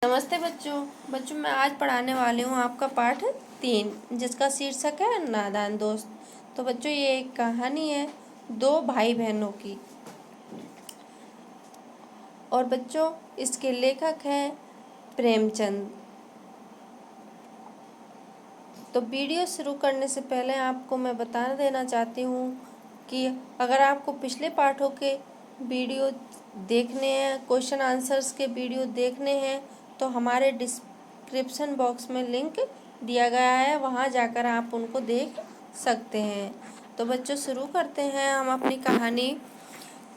नमस्ते बच्चों। मैं आज पढ़ाने वाली हूँ आपका पाठ 3, जिसका शीर्षक है नादान दोस्त। तो बच्चों, ये एक कहानी है दो भाई बहनों की। और बच्चों, इसके लेखक हैं प्रेमचंद। तो वीडियो शुरू करने से पहले आपको मैं बता देना चाहती हूँ कि अगर आपको पिछले पाठों के वीडियो देखने हैं, क्वेश्चन आंसर्स के वीडियो देखने हैं, तो हमारे डिस्क्रिप्शन बॉक्स में लिंक दिया गया है, वहाँ जाकर आप उनको देख सकते हैं। तो बच्चों, शुरू करते हैं हम अपनी कहानी।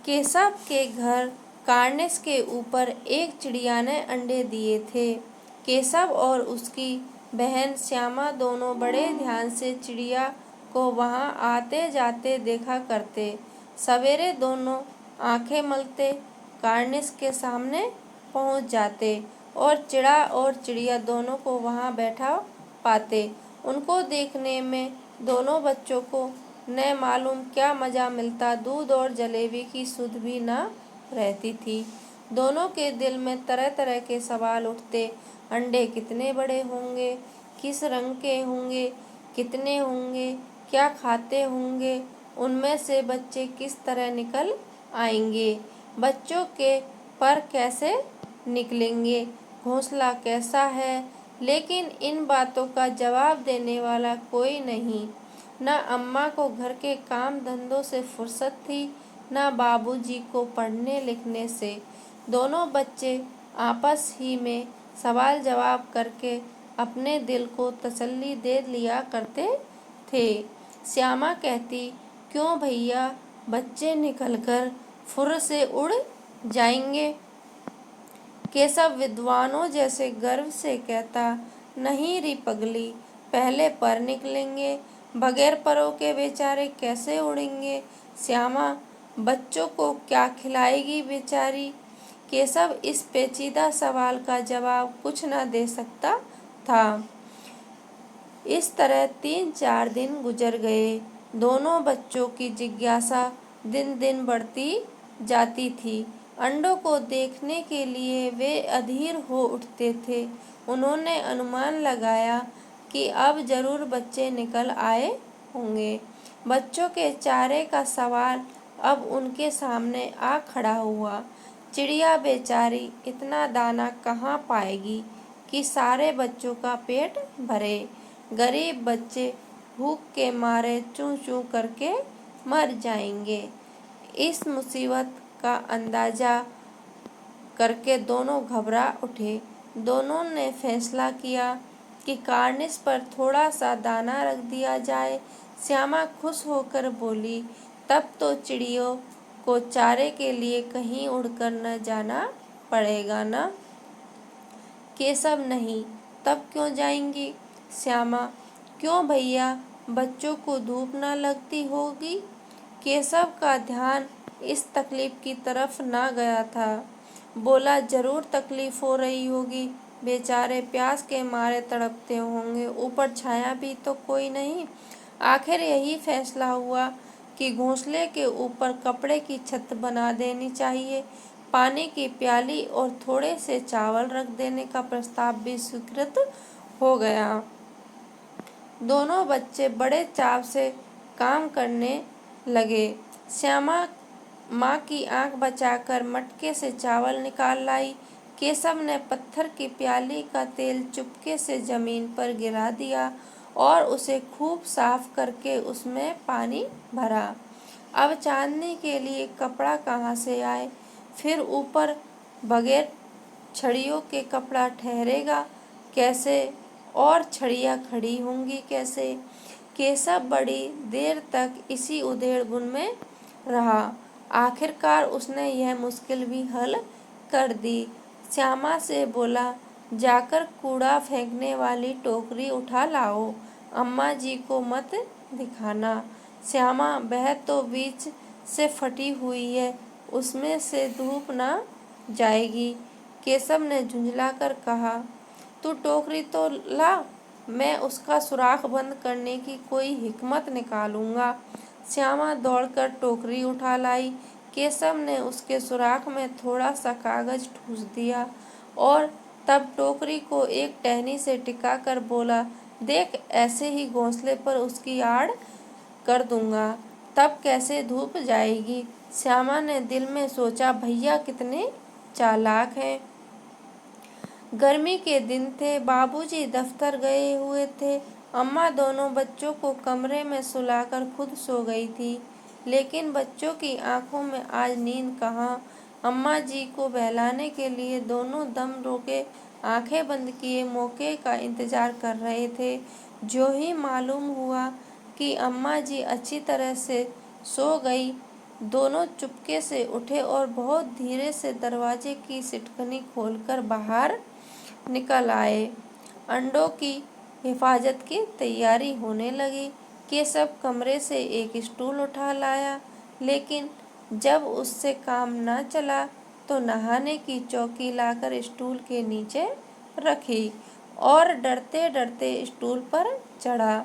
केशव के घर कार्निस के ऊपर एक चिड़िया ने अंडे दिए थे। केशव और उसकी बहन श्यामा दोनों बड़े ध्यान से चिड़िया को वहाँ आते जाते देखा करते। सवेरे दोनों आंखें मलते कार्निस के सामने पहुँच जाते और चिड़िया दोनों को वहाँ बैठा पाते। उनको देखने में दोनों बच्चों को न मालूम क्या मज़ा मिलता। दूध और जलेबी की सुध भी न रहती थी। दोनों के दिल में तरह तरह के सवाल उठते। अंडे कितने बड़े होंगे, किस रंग के होंगे, कितने होंगे, क्या खाते होंगे, उनमें से बच्चे किस तरह निकल आएंगे, बच्चों के पर कैसे निकलेंगे, घोंसला कैसा है। लेकिन इन बातों का जवाब देने वाला कोई नहीं। न अम्मा को घर के काम धंधों से फुर्सत थी, न बाबूजी को पढ़ने लिखने से। दोनों बच्चे आपस ही में सवाल जवाब करके अपने दिल को तसल्ली दे लिया करते थे। श्यामा कहती, क्यों भैया, बच्चे निकलकर फुर्र से उड़ जाएंगे। केशव विद्वानों जैसे गर्व से कहता, नहीं री पगली, पहले पर निकलेंगे, बगैर परों के बेचारे कैसे उड़ेंगे। श्यामा, बच्चों को क्या खिलाएगी बेचारी। केशव इस पेचीदा सवाल का जवाब कुछ न दे सकता था। इस तरह 3-4 दिन गुजर गए। दोनों बच्चों की जिज्ञासा दिन दिन बढ़ती जाती थी। अंडों को देखने के लिए वे अधीर हो उठते थे। उन्होंने अनुमान लगाया कि अब जरूर बच्चे निकल आए होंगे। बच्चों के चारे का सवाल अब उनके सामने आ खड़ा हुआ। चिड़िया बेचारी इतना दाना कहाँ पाएगी कि सारे बच्चों का पेट भरे। गरीब बच्चे भूख के मारे चूं चूं करके मर जाएंगे। इस मुसीबत का अंदाजा करके दोनों घबरा उठे। दोनों ने फैसला किया कि कार्निस पर थोड़ा सा दाना रख दिया जाए। श्यामा खुश होकर बोली, तब तो चिड़ियों को चारे के लिए कहीं उड़कर न जाना पड़ेगा ना। केशव, नहीं, तब क्यों जाएंगी। श्यामा, क्यों भैया, बच्चों को धूप न लगती होगी। केशव का ध्यान इस तकलीफ की तरफ न गया था। बोला, जरूर तकलीफ हो रही होगी, बेचारे प्यास के मारे तड़पते होंगे, ऊपर छाया भी तो कोई नहीं। आखिर यही फैसला हुआ कि घोंसले के ऊपर कपड़े की छत बना देनी चाहिए। पानी की प्याली और थोड़े से चावल रख देने का प्रस्ताव भी स्वीकृत हो गया। दोनों बच्चे बड़े चाव से काम करने लगे। श्यामा माँ की आंख बचाकर मटके से चावल निकाल लाई। केशव ने पत्थर की प्याली का तेल चुपके से जमीन पर गिरा दिया और उसे खूब साफ करके उसमें पानी भरा। अब चांदनी के लिए कपड़ा कहाँ से आए, फिर ऊपर बगैर छड़ियों के कपड़ा ठहरेगा कैसे, और छड़ियाँ खड़ी होंगी कैसे। केशव बड़ी देर तक इसी उधेड़-बुन में रहा। आखिरकार उसने यह मुश्किल भी हल कर दी। श्यामा से बोला, जाकर कूड़ा फेंकने वाली टोकरी उठा लाओ, अम्मा जी को मत दिखाना। श्यामा, वह तो बीच से फटी हुई है, उसमें से धूप न जाएगी। केशव ने झुंझलाकर कहा, तू टोकरी तो ला, मैं उसका सुराख बंद करने की कोई हिकमत निकालूंगा। श्यामा दौड़कर टोकरी उठा लाई। केशव ने उसके सुराख में थोड़ा सा कागज ठूस दिया और तब टोकरी को एक टहनी से टिकाकर बोला, देख ऐसे ही घोंसले पर उसकी आड़ कर दूंगा, तब कैसे धूप जाएगी। श्यामा ने दिल में सोचा, भैया कितने चालाक हैं। गर्मी के दिन थे, बाबूजी दफ्तर गए हुए थे, अम्मा दोनों बच्चों को कमरे में सुलाकर खुद सो गई थी। लेकिन बच्चों की आंखों में आज नींद कहाँ। अम्मा जी को बहलाने के लिए दोनों दम रोके आंखें बंद किए मौके का इंतजार कर रहे थे। जो ही मालूम हुआ कि अम्मा जी अच्छी तरह से सो गई, दोनों चुपके से उठे और बहुत धीरे से दरवाजे की सिटकनी खोलकर बाहर निकल आए। अंडों की हिफाजत की तैयारी होने लगी। केशव कमरे से एक स्टूल उठा लाया, लेकिन जब उससे काम न चला तो नहाने की चौकी लाकर स्टूल के नीचे रखी और डरते डरते स्टूल पर चढ़ा।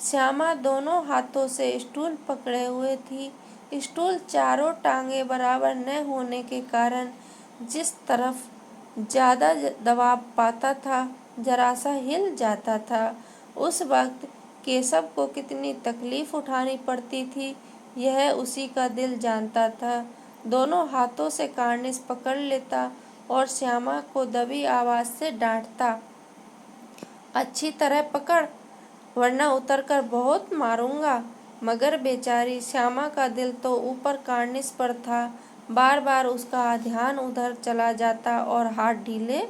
श्यामा दोनों हाथों से स्टूल पकड़े हुए थी। स्टूल चारों टांगे बराबर न होने के कारण जिस तरफ ज़्यादा दबाव पाता था, जरा सा हिल जाता था। उस वक्त केशव को कितनी तकलीफ उठानी पड़ती थी, यह उसी का दिल जानता था। दोनों हाथों से कार्निस पकड़ लेता और श्यामा को दबी आवाज़ से डांटता, अच्छी तरह पकड़, वरना उतरकर बहुत मारूंगा। मगर बेचारी श्यामा का दिल तो ऊपर कार्निस पर था। बार बार उसका ध्यान उधर चला जाता और हाथ ढीले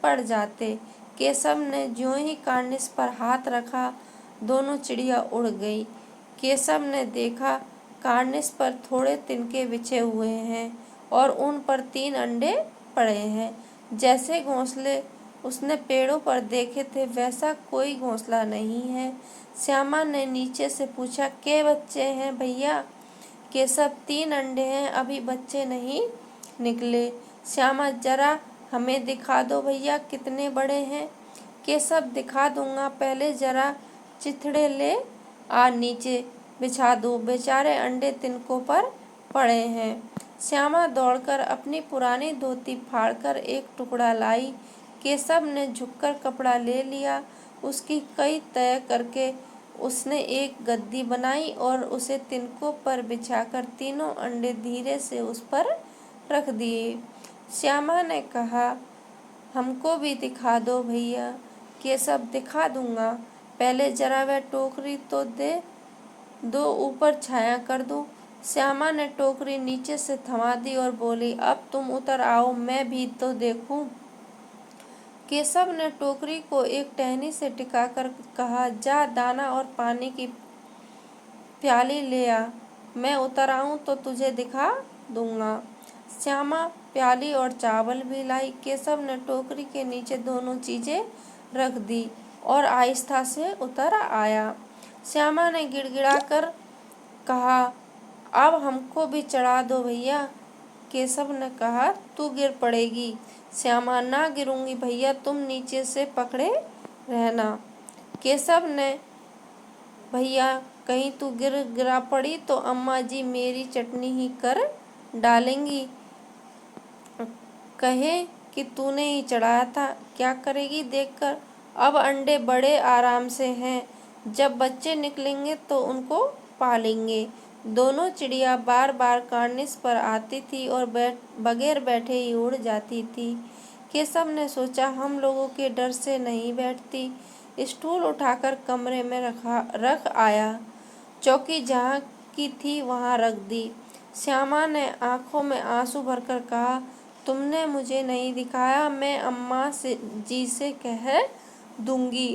पड़ जाते। केशव ने ज्यों ही कार्निस पर हाथ रखा, दोनों चिड़िया उड़ गई। केशव ने देखा कार्निस पर थोड़े तिनके बिछे हुए हैं और उन पर 3 अंडे पड़े हैं। जैसे घोंसले उसने पेड़ों पर देखे थे, वैसा कोई घोंसला नहीं है। श्यामा ने नीचे से पूछा, के बच्चे हैं भैया? केशव, 3 अंडे हैं, अभी बच्चे नहीं निकले। श्यामा, जरा हमें दिखा दो भैया, कितने बड़े हैं? केशव, दिखा दूंगा, पहले जरा चिथड़े ले आ, नीचे बिछा दो, बेचारे अंडे तिनकों पर पड़े हैं। श्यामा दौड़कर अपनी पुरानी धोती फाड़कर एक टुकड़ा लाई। केशव ने झुककर कपड़ा ले लिया। उसकी कई तय करके उसने एक गद्दी बनाई और उसे तिनकों पर बिछाकर तीनों अंडे धीरे से उस पर रख दिए। श्यामा ने कहा, हमको भी दिखा दो भैया। केशव, दिखा दूंगा, पहले जरा वह टोकरी तो दे दो, ऊपर छाया कर दूं। श्यामा ने टोकरी नीचे से थमा दी और बोली, अब तुम उतर आओ, मैं भी तो देखूं। केशव ने टोकरी को एक टहनी से टिकाकर कहा, जा दाना और पानी की प्याली ले आ, मैं उतर आऊं तो तुझे दिखा दूंगा। श्यामा प्याली और चावल भी लाई। केशव ने टोकरी के नीचे दोनों चीजें रख दी और आहिस्ता से उतर आया। श्यामा ने गिड़गिड़ाकर कहा, अब हमको भी चढ़ा दो भैया। केशव ने कहा, तू गिर पड़ेगी। श्यामा, ना गिरूंगी भैया, तुम नीचे से पकड़े रहना। केशव ने, भैया कहीं तू गिरा पड़ी तो अम्मा जी मेरी चटनी ही कर डालेंगी, कहे कि तूने ही चढ़ाया था, क्या करेगी देखकर। अब अंडे बड़े आराम से हैं, जब बच्चे निकलेंगे तो उनको पालेंगे। दोनों चिड़िया बार बार कार्निस पर आती थी और बगैर बैठे ही उड़ जाती थी। केशव ने सोचा, हम लोगों के डर से नहीं बैठती। स्टूल उठाकर कमरे में रख आया। चौकी जहाँ की थी वहाँ रख दी। श्यामा ने आंखों में आंसू भरकर कहा, तुमने मुझे नहीं दिखाया, मैं अम्मा जी से कह दूंगी।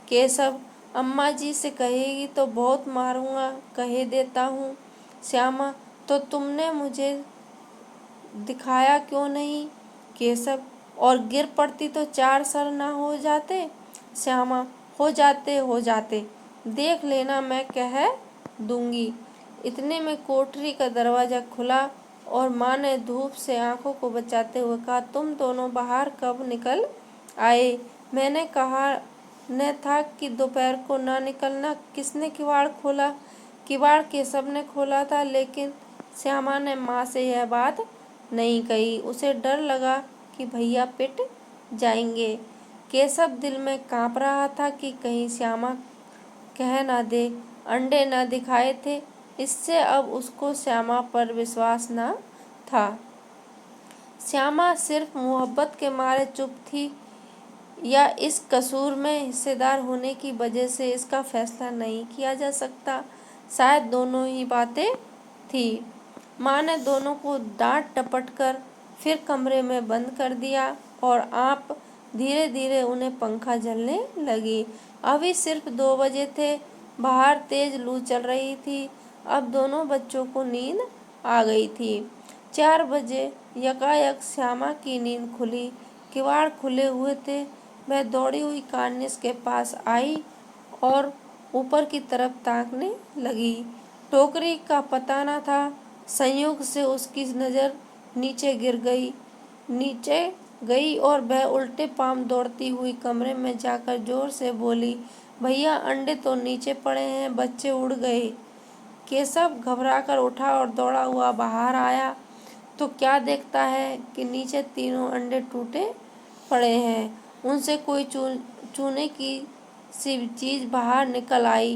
केशव, अम्मा जी से कहेगी तो बहुत मारूंगा, कहे देता हूँ। श्यामा, तो तुमने मुझे दिखाया क्यों नहीं? केशव, और गिर पड़ती तो 4 सर ना हो जाते? श्यामा, हो जाते, देख लेना, मैं कह दूंगी। इतने में कोठरी का दरवाज़ा खुला और माँ ने धूप से आंखों को बचाते हुए कहा, तुम दोनों बाहर कब निकल आए? मैंने कहा न था कि दोपहर को ना निकलना। किसने किवाड़ खोला? किवाड़ केशव ने खोला था, लेकिन श्यामा ने माँ से यह बात नहीं कही। उसे डर लगा कि भैया पिट जाएंगे। केशव दिल में काँप रहा था कि कहीं श्यामा कह न दे अंडे न दिखाए थे। इससे अब उसको श्यामा पर विश्वास न था। श्यामा सिर्फ मोहब्बत के मारे चुप थी या इस कसूर में हिस्सेदार होने की वजह से इसका फैसला नहीं किया जा सकता। शायद दोनों ही बातें थी। माँ ने दोनों को डांट डपट कर फिर कमरे में बंद कर दिया और आप धीरे धीरे उन्हें पंखा झलने लगी। अभी सिर्फ 2 बजे थे। बाहर तेज लू चल रही थी। अब दोनों बच्चों को नींद आ गई थी। 4 बजे यकायक श्यामा की नींद खुली। किवाड़ खुले हुए थे। वह दौड़ी हुई कार्निस के पास आई और ऊपर की तरफ ताकने लगी। टोकरी का पता न था। संयोग से उसकी नज़र नीचे गई और वह उल्टे पांव दौड़ती हुई कमरे में जाकर जोर से बोली, भैया अंडे तो नीचे पड़े हैं, बच्चे उड़ गए। केशव घबराकर उठा और दौड़ा हुआ बाहर आया तो क्या देखता है कि नीचे तीनों अंडे टूटे पड़े हैं। उनसे कोई चूने की सी चीज़ बाहर निकल आई।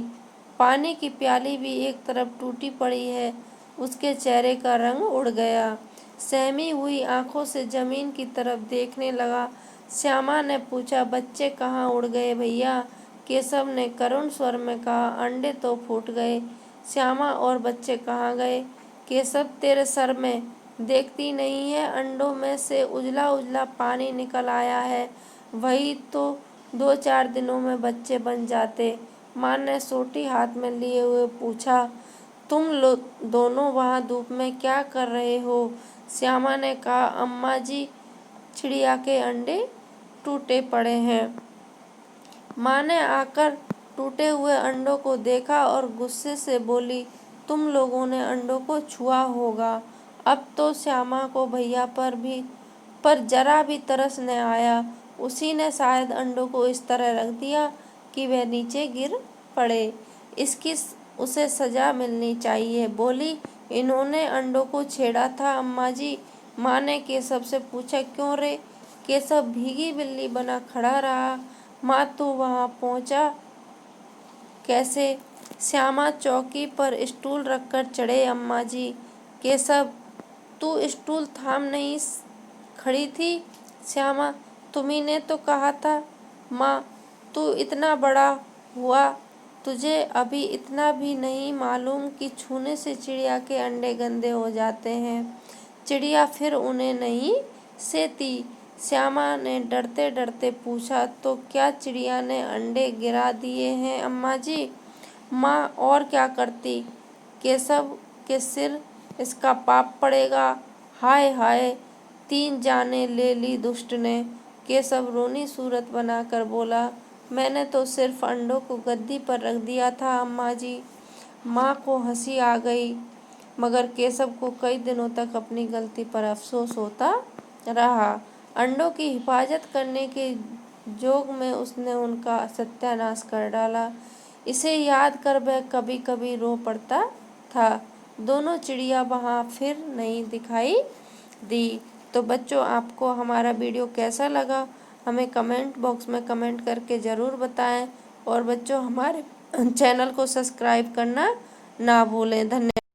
पानी की प्याली भी एक तरफ टूटी पड़ी है। उसके चेहरे का रंग उड़ गया। सहमी हुई आंखों से जमीन की तरफ देखने लगा। श्यामा ने पूछा, बच्चे कहाँ उड़ गए भैया? केशव ने करुण स्वर में कहा, अंडे तो फूट गए। श्यामा, और बच्चे कहाँ गए? केशव, तेरे सर में देखती नहीं है, अंडों में से उजला उजला पानी निकल आया है। वही तो 2-4 दिनों में बच्चे बन जाते। माँ ने सोटी हाथ में लिए हुए पूछा, तुम दोनों वहाँ धूप में क्या कर रहे हो? श्यामा ने कहा, अम्मा जी, चिड़िया के अंडे टूटे पड़े हैं। माँ ने आकर टूटे हुए अंडों को देखा और गुस्से से बोली, तुम लोगों ने अंडों को छुआ होगा। अब तो श्यामा को भैया पर जरा भी तरस न आया। उसी ने शायद अंडों को इस तरह रख दिया कि वह नीचे गिर पड़े। इसकी उसे सजा मिलनी चाहिए। बोली, इन्होंने अंडों को छेड़ा था अम्मा जी। माँ ने केशव से पूछा, क्यों रे? केशव भीगी बिल्ली बना खड़ा रहा। माँ, तू वहाँ पहुँचा कैसे? श्यामा चौकी पर स्टूल रखकर चढ़े, अम्मा जी। केशव, तू स्टूल थाम नहीं खड़ी थी? श्यामा, तुम्ही ने तो कहा था। माँ, तू इतना बड़ा हुआ, तुझे अभी इतना भी नहीं मालूम कि छूने से चिड़िया के अंडे गंदे हो जाते हैं। चिड़िया फिर उन्हें नहीं सेती? श्यामा ने डरते डरते पूछा। तो क्या चिड़िया ने अंडे गिरा दिए हैं अम्मा जी? माँ, और क्या करती? केशव के सिर इसका पाप पड़ेगा। हाय हाय, 3 जानें ले ली दुष्ट ने। केशव रोनी सूरत बनाकर बोला, मैंने तो सिर्फ अंडों को गद्दी पर रख दिया था अम्मा जी। माँ को हंसी आ गई, मगर केशव को कई दिनों तक अपनी गलती पर अफसोस होता रहा। अंडों की हिफाजत करने के जोग में उसने उनका सत्यानाश कर डाला। इसे याद कर वह कभी कभी रो पड़ता था। दोनों चिड़िया वहाँ फिर नहीं दिखाई दी। तो बच्चों, आपको हमारा वीडियो कैसा लगा हमें कमेंट बॉक्स में कमेंट करके ज़रूर बताएं। और बच्चों, हमारे चैनल को सब्सक्राइब करना ना भूलें। धन्यवाद।